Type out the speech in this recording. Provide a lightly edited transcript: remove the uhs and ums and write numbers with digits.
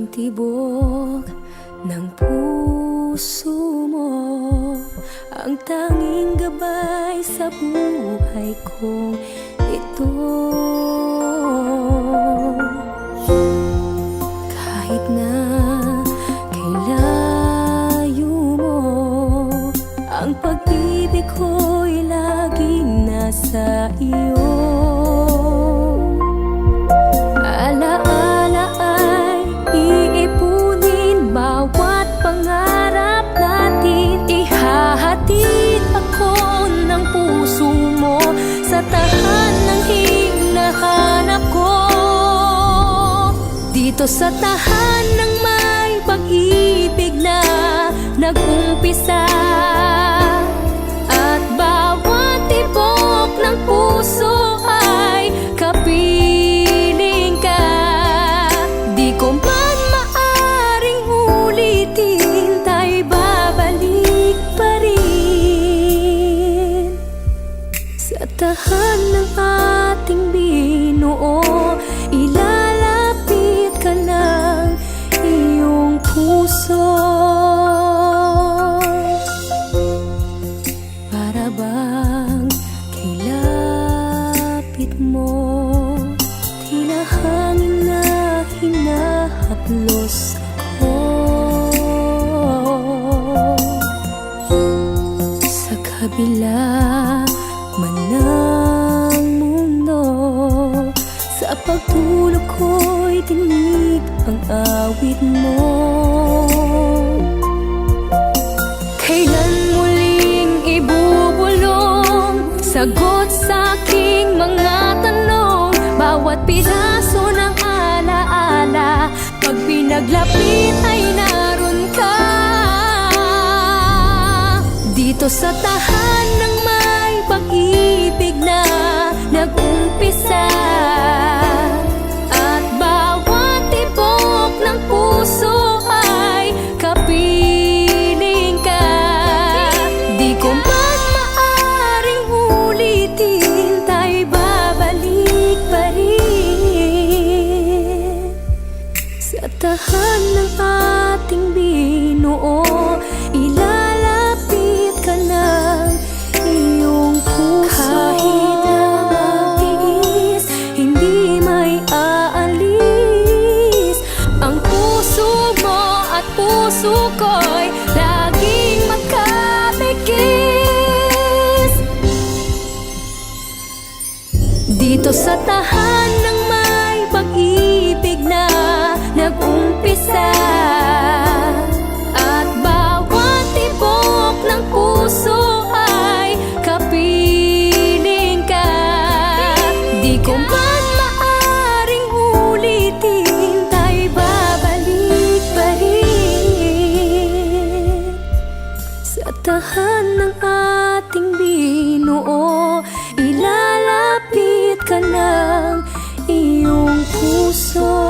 ang tibok ng puso mo, ang tanging gabay sa buhay kong ito. Kahit na kay layo mo, ang pag-ibig ko'y laging nasa iyo. Alaala ay iipunin, bawat pangarap natin ihahatid ako ng puso mo sa tahanang hinahanap ko. Dito sa tahanang may pag-ibig na nag-umpisa, at bawat tibok ng puso ay kapiling ka. Di ko man maaring ulitin, tayo'y babalik pa rin sa tahanang ating binuo. Ilalapit ka ng iyong puso, para bang kilapit mo, tila hangin na hinahaplos ako. Sa kabila man ng mundo, sa pagtulog ko'y dinig ang awit mo. Kailan muling ibubulong sagot sa aking mga tanong? Bawat piraso ng alaala, pag pinaglapit ay naroon ka. Dito sa tahanang may pag-ibig na nag-umpisa, at bawat tibok ng puso ay kapiling ka. Di ko man maaring ulitin, tayo'y babalik pa rin sa tahanang ating binuo. Ilalapit ka ng iyong puso. Kahit na magtiis, hindi may aalis ang puso mo at puso ko'y laging magkabigis. Dito sa tahanang may pag-ibig na nag-umpisa, at bawat tibok ng puso ay kapiling ka. Di ko man maaring ulitin, tayo'y babalik pa rin sa tahanang ating binuo. Ilalapit ka ng iyong puso.